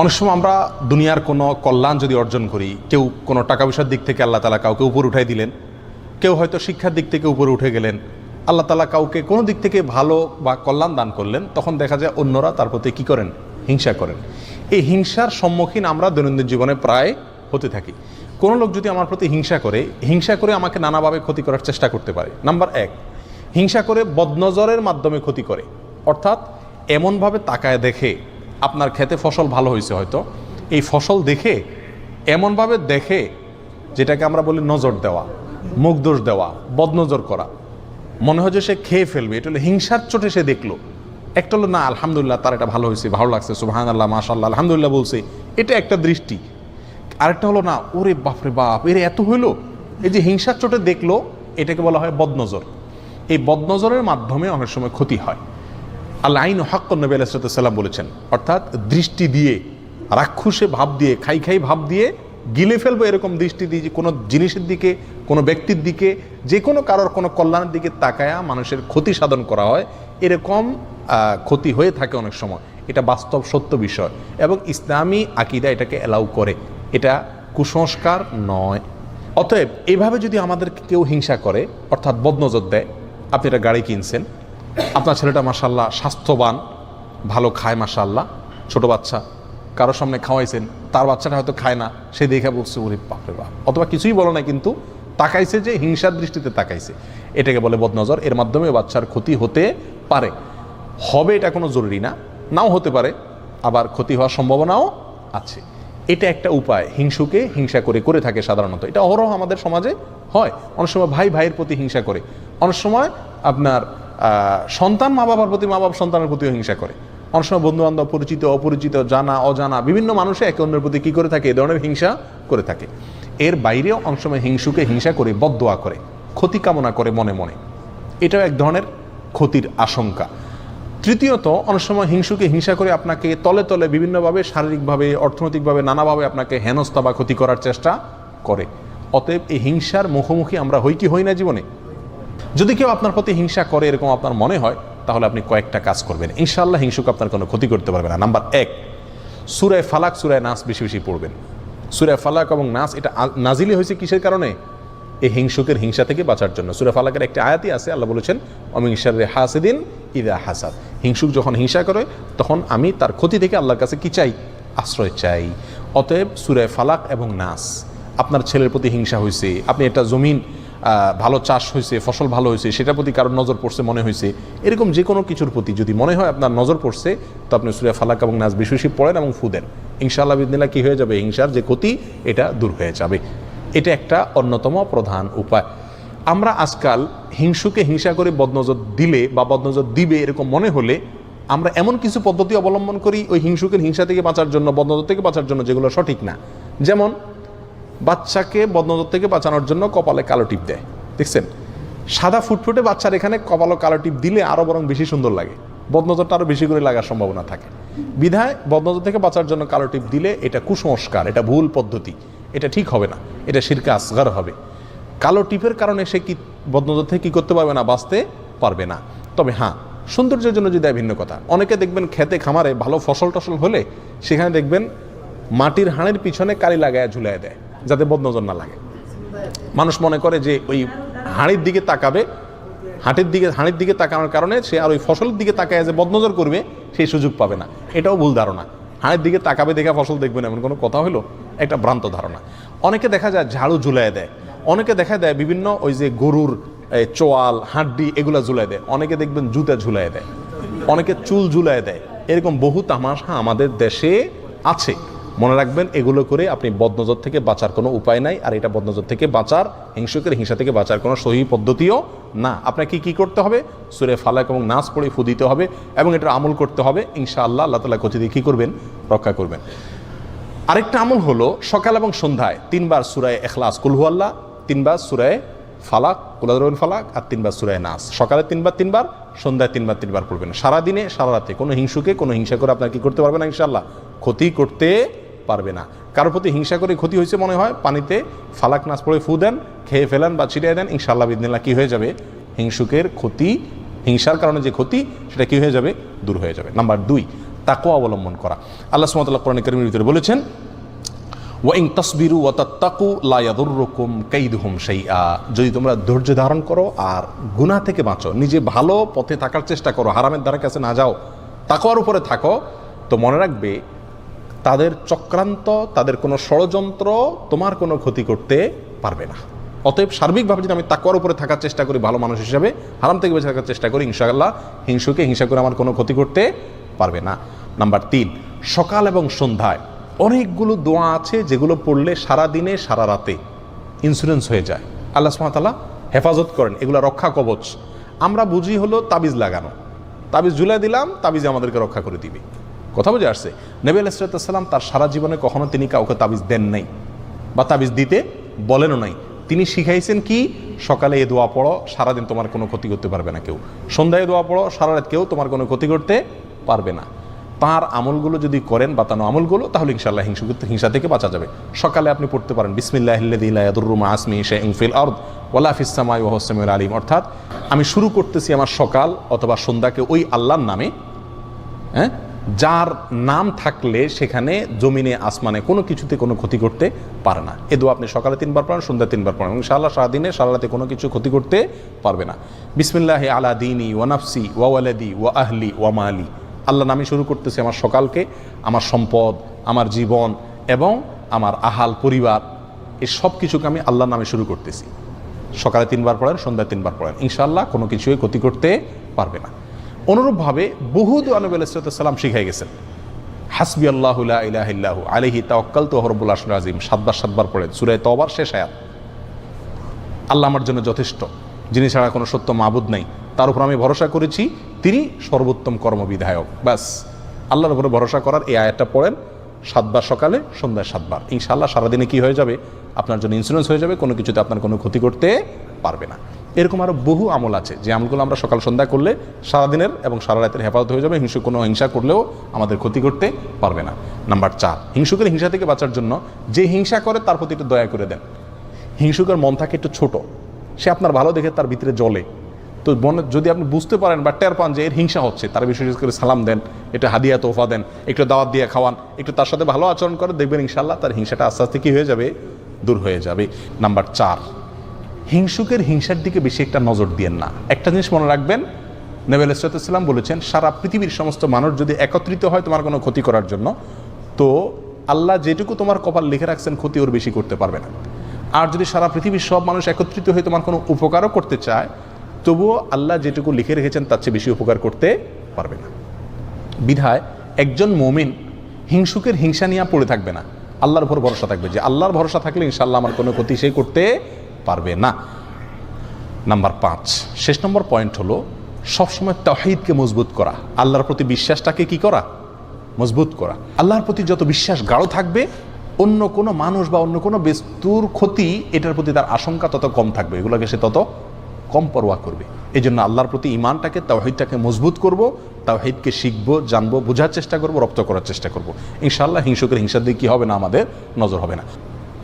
অনেক সময় আমরা দুনিয়ার কোনো কল্যাণ যদি অর্জন করি, কেউ কোনো টাকা পয়সার দিক থেকে আল্লাহ তাআলা কাউকে উপরে উঠাই দিলেন, কেউ হয়তো শিক্ষার দিক থেকে উপরে উঠে গেলেন, আল্লাহ তাআলা কাউকে কোনো দিক থেকে ভালো বা কল্যাণ দান করলেন, তখন দেখা যায় অন্যরা তার প্রতি কী করেন? হিংসা করেন। এই হিংসার সম্মুখীন আমরা দৈনন্দিন জীবনে প্রায় হতে থাকি। কোনো লোক যদি আমার প্রতি হিংসা করে আমাকে নানাভাবে ক্ষতি করার চেষ্টা করতে পারে। নাম্বার এক, হিংসা করে বদনজরের মাধ্যমে ক্ষতি করে, অর্থাৎ এমনভাবে তাকায় দেখে, আপনার ক্ষেতে ফসল ভালো হয়েছে হয়তো, এই ফসল দেখে এমনভাবে দেখে, যেটাকে আমরা বলি নজর দেওয়া, মুখ দোষ দেওয়া, বদনজর করা, মনে হয় যে সে খেয়ে ফেলবে। এটা হলো হিংসার চোটে সে দেখলো। একটা হলো না আলহামদুলিল্লাহ তার এটা ভালো হয়েছে, ভালো লাগছে, সুবহানাল্লাহ, মাশাআল্লাহ, আলহামদুলিল্লাহ বলছে, এটা একটা দৃষ্টি। আরেকটা হলো না, ওরে বাপরে বাপ, এর এত হইলো, এই যে হিংসার চোটে দেখলো, এটাকে বলা হয় বদনজর। এই বদনজরের মাধ্যমে অনেক সময় ক্ষতি হয়। আল্লাহ আইন হাক্কুন, নবী আলাইহিস সালাম বলেছেন, অর্থাৎ দৃষ্টি দিয়ে, রাক্ষসে ভাব দিয়ে, খাই ভাব দিয়ে গিলে ফেলবো, এরকম দৃষ্টি দিয়ে যে কোনো জিনিসের দিকে, কোনো ব্যক্তির দিকে, যে কোনো কারোর কোনো কল্যাণের দিকে তাকায়া মানুষের ক্ষতি সাধন করা হয়, এরকম ক্ষতি হয়ে থাকে অনেক সময়। এটা বাস্তব সত্য বিষয় এবং ইসলামী আকীদা এটাকে অ্যালাউ করে, এটা কুসংস্কার নয়। অতএব এইভাবে যদি আমাদের কেউ হিংসা করে, অর্থাৎ বদনজর দেয়, আপনি একটা গাড়ি কিনছেন, আপনার ছেলেটা মাশাআল্লাহ স্বাস্থ্যবান, ভালো খায় মাশাআল্লাহ, ছোট বাচ্চা, কারোর সামনে খাওয়াইছেন, তার বাচ্চাটা হয়তো খায় না, সে দেখে বলছে ওরে বাপরে বাপ, অথবা কিছুই বলো না, কিন্তু তাকাইছে, যে হিংসার দৃষ্টিতে তাকাইছে, এটাকে বলে বদনজর। এর মাধ্যমে বাচ্চার ক্ষতি হতে পারে, হবে এটা কোনো জরুরি না, নাও হতে পারে, আবার ক্ষতি হওয়ার সম্ভাবনাও আছে। এটা একটা উপায়, হিংসুকে হিংসা করে থাকে সাধারণত। এটা অহরহ আমাদের সমাজে হয়। অনেক সময় ভাই ভাইয়ের প্রতি হিংসা করে, অনেক সময় আপনার সন্তান মা বাবার প্রতি, মা বাবা সন্তানের প্রতিও হিংসা করে, অনেক সময় বন্ধু বান্ধব, পরিচিত অপরিচিত, জানা অজানা বিভিন্ন মানুষে একে অন্যের প্রতি কী করে থাকে? এ ধরনের হিংসা করে থাকে। এর বাইরেও অনেক সময় হিংসুকে হিংসা করে বদদোয়া করে, ক্ষতি কামনা করে মনে মনে, এটাও এক ধরনের ক্ষতির আশঙ্কা। তৃতীয়ত, অনেক সময় হিংসুকে হিংসা করে আপনাকে তলে তলে বিভিন্নভাবে, শারীরিকভাবে, অর্থনৈতিকভাবে, নানাভাবে আপনাকে হেনস্থা বা ক্ষতি করার চেষ্টা করে। অতএব এই হিংসার মুখোমুখি আমরা হই কি হই না জীবনে? যদি কেউ আপনার প্রতি হিংসা করে এরকম আপনার মনে হয়, তাহলে আপনি কয়েকটা কাজ করবেন, ইনশাআল্লাহ হিংসুক আপনার কোনো ক্ষতি করতে পারবে না। নাম্বার এক, সূরা ফালাক, সূরা নাস বেশি বেশি পড়বেন। সূরা ফালাক এবং নাস এটা নাজিলি হয়েছে কিসের কারণে? এই হিংসুকের হিংসা থেকে বাঁচার জন্য। সূরা ফালাকের একটা আয়াতই আছে, আল্লাহ বলেছেন ওমিন শাররি হাসিদিন ইযা হাসাদ, হিংসুক যখন হিংসা করে তখন আমি তার ক্ষতি থেকে আল্লাহর কাছে কি চাই? আশ্রয় চাই। অতএব সূরা ফালাক এবং নাস, আপনার ছেলের প্রতি হিংসা হয়েছে, আপনি একটা জমিন ভালো চাষ হয়েছে, ফসল ভালো হয়েছে, সেটার প্রতি কারোর নজর পড়ছে মনে হয়েছে, এরকম যে কোনো কিছুর প্রতি যদি মনে হয় আপনার নজর পড়ছে, তো আপনি সূরা ফালাক এবং নাস বেশি বেশি পড়েন এবং ফু দেন, ইনশাআল্লাহ বিদিনিল্লাহ কী হয়ে যাবে? হিংসার যে ক্ষতি এটা দূর হয়ে যাবে। এটা একটা অন্যতম প্রধান উপায়। আমরা আজকাল হিংসুকে হিংসা করে বদনজর দিলে বা বদনজর দিবে এরকম মনে হলে আমরা এমন কিছু পদ্ধতি অবলম্বন করি ওই হিংসুকের হিংসা থেকে বাঁচার জন্য, বদনজর থেকে বাঁচার জন্য, যেগুলো সঠিক না। যেমন বাচ্চাকে বদনজর থেকে বাঁচানোর জন্য কপালে কালো টিপ দেয়, দেখছেন? সাদা ফুটফুটে বাচ্চার এখানে কপালে কালো টিপ দিলে আরও বরং বেশি সুন্দর লাগে, বদনজরটা আরও বেশি করে লাগার সম্ভাবনা থাকে। বিধায় বদনজর থেকে বাঁচার জন্য কালো টিপ দিলে এটা কুসংস্কার, এটা ভুল পদ্ধতি, এটা ঠিক হবে না, এটা শিরকে আসগার হবে। কালো টিপের কারণে সে কি বদনজর থেকে কী করতে পারবে না? বাঁচতে পারবে না। তবে হ্যাঁ, সৌন্দর্যের জন্য যদি ভিন্ন কথা। অনেকে দেখবেন খেতে খামারে ভালো ফসল টসল হলে সেখানে দেখবেন মাটির হাঁড়ির পিছনে কালি লাগায় ঝুলাই দেয়, যাতে বদনজর না লাগে। মানুষ মনে করে যে ওই হাঁড়ির দিকে তাকাবে, হাঁড়ির দিকে তাকানোর কারণে সে আর ওই ফসলের দিকে তাকায় যে বদনজর করবে, সেই সুযোগ পাবে না। এটাও ভুল ধারণা। হাঁড়ির দিকে তাকাবে দেখে ফসল দেখবেন এমন কোনো কথা হলো? একটা ভ্রান্ত ধারণা। অনেকে দেখা যায় ঝাড়ু ঝুলাই দেয়, অনেকে দেখা দেয় বিভিন্ন ওই যে গরুর চোয়াল, হাড্ডি এগুলা ঝুলাই দেয়, অনেকে দেখবেন জুতা ঝুলাই দেয়, অনেকে চুল ঝুলাই দেয়। এরকম বহু তামাশা আমাদের দেশে আছে। মনে রাখবেন, এগুলো করে আপনি বদনজর থেকে বাঁচার কোনো উপায় নাই। আর এটা বদনজর থেকে বাঁচার, হিংসুকের হিংসা থেকে বাঁচার কোনো সহি পদ্ধতিও না। আপনাকে কি করতে হবে? সূরা ফালাক এবং নাস পড়ে ফু দিতে হবে এবং এটার আমল করতে হবে। ইনশাআল্লাহ আল্লাহ তাআলা ক্ষতি দিয়ে কী করবেন? রক্ষা করবেন। আরেকটা আমল হলো সকাল এবং সন্ধ্যায় 3 বার সূরা ইখলাস, কুল হুয়াল্লাহ, 3 বার সূরা ফালাক, কুল আযরাবিল ফালাক, আর 3 বার সূরা নাস। সকালে 3 বার, সন্ধ্যায় 3 বার পড়বেন। সারাদিনে সারা রাতে কোনো হিংসুকে কোনো হিংসা করে আপনার কি করতে পারবে না? ইনশাআল্লাহ ক্ষতি করতে পারবে না। কারোর প্রতি হিংসা করে ক্ষতি হয়েছে মনে হয়, পানিতে ফালাক নাস পড়ে ফু দেন, খেয়ে ফেলেন বা ছিটিয়ে দেন, ইনশাআল্লাহ বিদিনিল্লাহ কী হয়ে যাবে? হিংসুকের ক্ষতি, হিংসার কারণে যে ক্ষতি, সেটা কী হয়ে যাবে? দূর হয়ে যাবে। নাম্বার 2, তাকওয়া অবলম্বন করা। আল্লাহ সুবহানাহু ওয়া তাআলা কোরআন কারীমের ভিতরে বলেছেন, ওয়া ইন তাসবিরু ওয়া তাত্তাকু লা ইয়াদুররুকুম কাইদুহুম শাইআ, যদি তোমরা ধৈর্য ধারণ করো আর গুনাহ থেকে বাঁচো, নিজে ভালো পথে থাকার চেষ্টা করো, হারামের দ্বারা কাছে না যাও, তাকওয়ার উপরে থাকো, তো মনে রাখবে তাদের চক্রান্ত, তাদের কোনো ষড়যন্ত্র তোমার কোনো ক্ষতি করতে পারবে না। অতএব সার্বিকভাবে যদি আমি তাকওয়ার উপরে থাকার চেষ্টা করি ভালো মানুষ হিসাবে, হারাম থেকে বেঁচে থাকার চেষ্টা করি, ইনশাআল্লাহ হিংসুকে হিংসা করে আমার কোনো ক্ষতি করতে পারবে না। নাম্বার 3, সকাল এবং সন্ধ্যায় অনেকগুলো দোয়া আছে যেগুলো পড়লে সারা দিনে সারা রাতে ইন্স্যুরেন্স হয়ে যায়, আল্লাহ সুবহানাহু ওয়া তাআলা হেফাজত করেন, এগুলো রক্ষা কবচ। আমরা বুঝি হলো তাবিজ লাগানো, তাবিজ ঝুলাই দিলাম, তাবিজে আমাদেরকে রক্ষা করে দিবে। কথা বুঝে আসছে? নবী আলাইহিস সালাম তার সারা জীবনে কখনো তিনি কাউকে তাবিজ দেন নাই বা তাবিজ দিতে বলেনও নাই। তিনি শিখাইছেন কি, সকালে এ দোয়া পড়ো, সারাদিন তোমার কোনো ক্ষতি করতে পারবে না কেউ, সন্ধ্যায় দোয়া পড়ো, সারা রাত কেউ তোমার কোনো ক্ষতি করতে পারবে না। তার আমলগুলো যদি করেন, বাতানো আমলগুলো, তাহলে ইনশাআল্লাহ হিংসা থেকে বাঁচা যাবে। সকালে আপনি পড়তে পারেন বিসমিল্লাহিল্লাযী লা ইয়াদুররু মা ইসমিহি শাইউন ফিল আরদ ওয়ালা ফিস সামাই ওয়া হুয়াস সামিউল আলিম, অর্থাৎ আমি শুরু করতেছি আমার সকাল অথবা সন্ধ্যাকে ওই আল্লাহর নামে, যার নাম থাকলে সেখানে জমিনে আসমানে কোনো কিছুতে কোনো ক্ষতি করতে পারে না। এ দোয়া আপনি সকালে 3 বার পড়েন, সন্ধ্যা 3 বার পড়েন, ইনশাআল্লাহ সারাদিনে সারা রাতে কোনো কিছু ক্ষতি করতে পারবে না। বিসমিল্লাহি আলা দীনি ওয়া নাফসি ওয়া ওয়ালাদি ওয়া আহলি ওয়া মালি, আল্লাহ নামে শুরু করতেছি আমার সকালকে, আমার সম্পদ, আমার জীবন এবং আমার আহাল পরিবার, এই সব কিছুকে আমি আল্লাহর নামে শুরু করতেছি। সকালে 3 বার পড়েন, সন্ধ্যায় 3 বার পড়েন, ইনশাআল্লাহ কোনো কিছুই ক্ষতি করতে পারবে না। অনুরূপভাবে বহু দোয়া নবী আলাইহিস সালাম শিখাই গেছেন। হাসবি আল্লাহু লা ইলাহা ইল্লাহু আলাইহি তাওয়াক্কালতু ওয়া রাব্বুল আরশিল আযীম 7 বার পড়েন, সূরা তওবার শেষ আয়াত। আল্লাহ আমার জন্য যথেষ্ট, যিনি ছাড়া কোনো সত্য মাবুদ নাই, তার উপর আমি ভরসা করেছি, তিনি সর্বোত্তম কর্মবিধায়ক। ব্যাস, আল্লাহর উপরে ভরসা করার এই আয়াতটা পড়েন 7 বার সকালে, সন্ধ্যায় 7 বার, ইনশাআল্লাহ সারাদিনে কি হয়ে যাবে, আপনার জন্য ইন্স্যুরেন্স হয়ে যাবে, কোনো কিছুতে আপনার কোনো ক্ষতি করতে পারবে না। এরকম আরও বহু আমল আছে যে আমলগুলো আমরা সকাল সন্ধ্যা করলে সারাদিনের এবং সারা রাতের হেফাজত হয়ে যাবে, কোনো হিংসা করলেও আমাদের ক্ষতি করতে পারবে না। নাম্বার 4, হিংসুকের হিংসা থেকে বাঁচার জন্য যে হিংসা করে তার প্রতি একটু দয়া করে দেন। হিংসুকের মন থাকে একটু ছোট, সে আপনার ভালো দেখে তার ভিতরে জ্বলে, তো মনে যদি আপনি বুঝতে পারেন বা টের পান যে এর হিংসা হচ্ছে, তার বিশেষ করে সালাম দেন, একটু হাদিয়া তোফা দেন, একটু দাওয়াত দিয়ে খাওয়ান, একটু তার সাথে ভালো আচরণ করে, দেখবেন ইনশাআল্লাহ তার হিংসাটা আস্তে আস্তে কী হয়ে যাবে, দূর হয়ে যাবে। নাম্বার 4, হিংসুকের হিংসার দিকে বেশি একটা নজর দিয়েন না। একটা জিনিস মনে রাখবেন, নবী আলাইহিস সালাম বলেছেন, সারা পৃথিবীর সমস্ত মানুষ যদি একত্রিত হয় তোমার কোনো ক্ষতি করার জন্য, তো আল্লাহ যেটুকু তোমার কপাল লিখে রাখছেন ক্ষতি ওর বেশি করতে পারবে না। আর যদি সারা পৃথিবীর সব মানুষ একত্রিত হয়ে তোমার কোনো উপকারও করতে চায়, তবুও আল্লাহ যেটুকু লিখে রেখেছেন তার চেয়ে বেশি উপকার করতে পারবে না। বিধায় একজন মুমিন হিংসুকের হিংসা নিয়ে পড়ে থাকবে না, আল্লাহর উপর ভরসা থাকবে যে আল্লাহর ভরসা থাকলে ইনশাআল্লাহ আমার কোনো ক্ষতি সে করতে পারবে না। নাম্বার 5, শেষ নম্বর পয়েন্ট হলো সবসময় তাওহীদকে মজবুত করা, আল্লাহর প্রতি বিশ্বাসটাকে কি করা, মজবুত করা। আল্লাহর প্রতি যত বিশ্বাস গাঢ় থাকবে, অন্য কোনো মানুষ বা অন্য কোনো বস্তুর ক্ষতি এটার প্রতি তার আশঙ্কা তত কম থাকবে, এগুলোকে সে তত কম পরোয়া করবে। এই জন্য আল্লাহর প্রতি ইমানটাকে, তাওহীদটাকে মজবুত করব, তাওহীদকে শিখবো, জানবো, বোঝার চেষ্টা করব, রপ্ত করার চেষ্টা করব। ইনশাআল্লাহ হিংসুকের হিংসার দিকে কি হবে না, আমাদের নজর হবে না।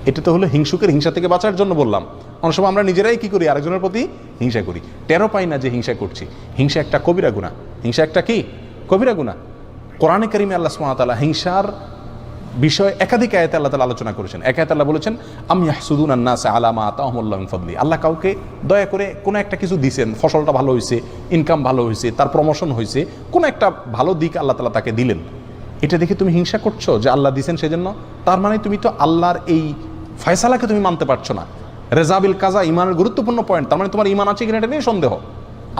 এটা তো হলো হিংসুকের হিংসা থেকে বাঁচার জন্য বললাম। অনেক সময় আমরা নিজেরাই কি করি, আরেকজনের প্রতি হিংসা করি, টেরও পাই না যে হিংসা করছি। হিংসা একটা কবিরা গুনাহ, হিংসা একটা কি কবিরা গুনাহ। কোরআনে কারিমে আল্লাহ সুবহানাহু ওয়া তাআলা হিংসার বিষয়ে একাধিক আয়াতে আল্লাহ তাআলা আলোচনা করেছেন। এক আয়াতে আল্লাহ বলেছেন, আম ইয়াহসুদুনান নাসা আলা মা আতাহুমুল্লাহু মিন ফাদলি, আল্লাহ কাউকে দয়া করে কোনো একটা কিছু দিয়েছেন, ফসলটা ভালো হয়েছে, ইনকাম ভালো হয়েছে, তার প্রমোশন হয়েছে, কোনো একটা ভালো দিক আল্লাহ তাআলা তাকে দিলেন, এটা দেখে তুমি হিংসা করছো যে আল্লাহ দিয়েছেন সেজন্য, তার মানে তুমি তো আল্লাহর এই ফয়সালাকে তুমি মানতে পারছো না। রেজাবিল কাজা ইমানের গুরুত্বপূর্ণ পয়েন্ট, তার মানে তোমার ইমান আছে কিনা এটা নিয়ে সন্দেহ।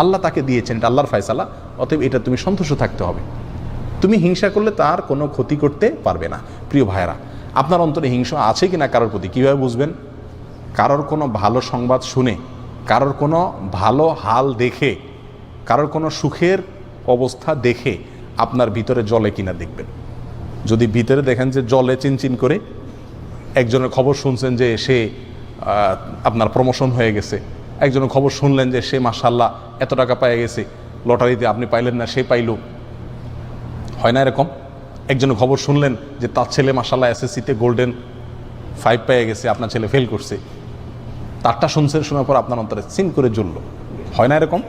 আল্লাহ তাকে দিয়েছেন, এটা আল্লাহর ফয়সালা, অতএব এটা তুমি সন্তুষ্ট থাকতে হবে। তুমি হিংসা করলে তার কোনো ক্ষতি করতে পারবে না। প্রিয় ভাইয়েরা, আপনার অন্তরে হিংসা আছে কিনা কারোর প্রতি কীভাবে বুঝবেন? কারোর কোনো ভালো সংবাদ শুনে, কারোর কোনো ভালো হাল দেখে, কারোর কোনো সুখের অবস্থা দেখে আপনার ভিতরে জ্বলে কিনা দেখবেন। যদি ভিতরে দেখেন যে জ্বলে চিনচিন করে, একজনের খবর শুনছেন যে সে আপনার প্রমোশন হয়ে গেছে, একজনের খবর শুনলেন যে সে মাশাআল্লাহ এত টাকা পেয়ে গেছে, লটারিতে আপনি পাইলেন না সে পাইল, হয় না এরকম? একজনের খবর শুনলেন যে তার ছেলে মাশাআল্লাহ এসএসসিতে গোল্ডেন 5 পেয়ে গেছে, আপনার ছেলে ফেল করছে, তারটা শুনছেন, শোনার পর আপনার অন্তরে চিন করে জ্বললো, হয় না এরকম?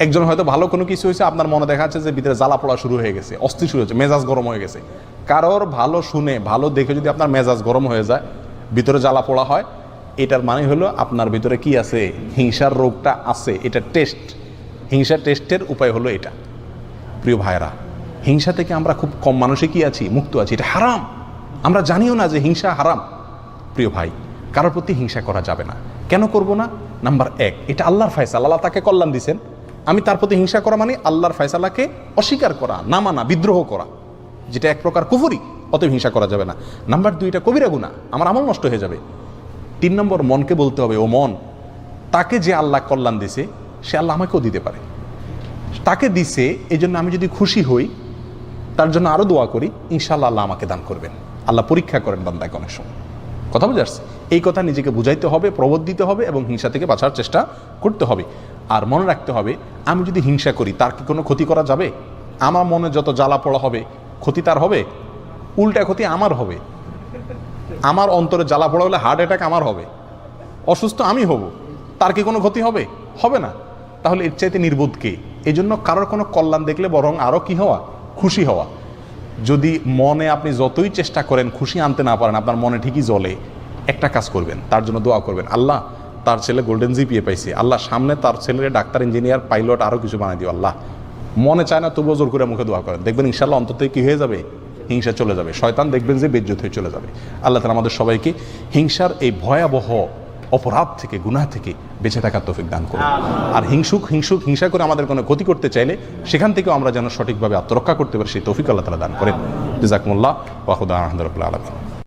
একজন হয়তো ভালো কোনো কিছু হয়েছে, আপনার মনে দেখা যাচ্ছে যে ভিতরে জ্বালা পোড়া শুরু হয়ে গেছে, অস্থির শুরু হয়েছে, মেজাজ গরম হয়ে গেছে। কারোর ভালো শুনে ভালো দেখে যদি আপনার মেজাজ গরম হয়ে যায়, ভিতরে জ্বালা পোড়া হয়, এটার মানে হলো আপনার ভিতরে কি আছে, হিংসার রোগটা আছে। এটা টেস্ট, হিংসা টেস্টের উপায় হলো এটা। প্রিয় ভাইরা, হিংসা থেকে আমরা খুব কম মানুষই কি আছি, মুক্ত আছি। এটা হারাম, আমরা জানিও না যে হিংসা হারাম। প্রিয় ভাই, কারোর প্রতি হিংসা করা যাবে না। কেন করব না? নাম্বার 1, এটা আল্লাহর ফয়সালা, আল্লাহ তাকে কল্যাণ দিয়েছেন। আমি তার প্রতি হিংসা করা মানে আল্লাহর ফয়সালাকে অস্বীকার করা, না মানা, বিদ্রোহ করা, যেটা এক প্রকার কুফরি। অতএব হিংসা করা যাবে না। নাম্বার 2, এটা কবিরা গুনাহ, আমার আমল নষ্ট হয়ে যাবে। 3 নম্বর, মনকে বলতে হবে, ও মন, তাকে যে আল্লাহ কল্যাণ দিছে সে আল্লাহ আমাকেও দিতে পারে। তাকে দিছে, এই জন্য আমি যদি খুশি হই, তার জন্য আরও দোয়া করি, ইনশাআল্লাহ আল্লাহ আমাকে দান করবেন। আল্লাহ পরীক্ষা করেন বান্দাকে অনেক সময়। কথা বুঝে আসছে? এই কথা নিজেকে বুঝাইতে হবে, প্রবোধ দিতে হবে এবং হিংসা থেকে বাঁচার চেষ্টা করতে হবে। আর মনে রাখতে হবে, আমি যদি হিংসা করি তার কি কোনো ক্ষতি করা যাবে? আমার মনে যত জ্বালা পড়া হবে, ক্ষতি তার হবে? উল্টা ক্ষতি আমার হবে। আমার অন্তরে জ্বালা পড়া হলে হার্ট অ্যাটাক আমার হবে, অসুস্থ আমি হব, তার কি কোনো ক্ষতি হবে? হবে না। তাহলে এর চাইতে নির্বোধ কে? এই জন্য কারোর কোনো কল্যাণ দেখলে বরং আরও কি হওয়া, খুশি হওয়া। যদি মনে আপনি যতই চেষ্টা করেন খুশি আনতে না পারেন, আপনার মনে ঠিকই জ্বলে, একটা কাজ করবেন, তার জন্য দোয়া করবেন, আল্লাহ তার ছেলে গোল্ডেন জিপিএ পাইছে, আল্লাহ সামনে তার ছেলের ডাক্তার, ইঞ্জিনিয়ার, পাইলট, আরও কিছু বানাই দিও আল্লাহ। মনে চায় না তবুও জোর করে মুখে দোয়া করেন, দেখবেন ইনশাআল্লাহ অন্তত কি হয়ে যাবে, হিংসা চলে যাবে, শয়তান দেখবেন যে বেজ্জত হয়ে চলে যাবে। আল্লাহ তাআলা আমাদের সবাইকে হিংসার এই ভয়াবহ অপরাধ থেকে, গুনাহ থেকে বেঁচে থাকার তৌফিক দান করুন। আর হিংসা করে আমাদের কোনো ক্ষতি করতে চাইলে সেখান থেকেও আমরা যেন সঠিকভাবে আত্মরক্ষা করতে পারি, সেই তৌফিক আল্লাহ তাআলা দান করেন। জাযাকুমুল্লাহ ওয়া খুদা আলহামদুলিল্লাহ।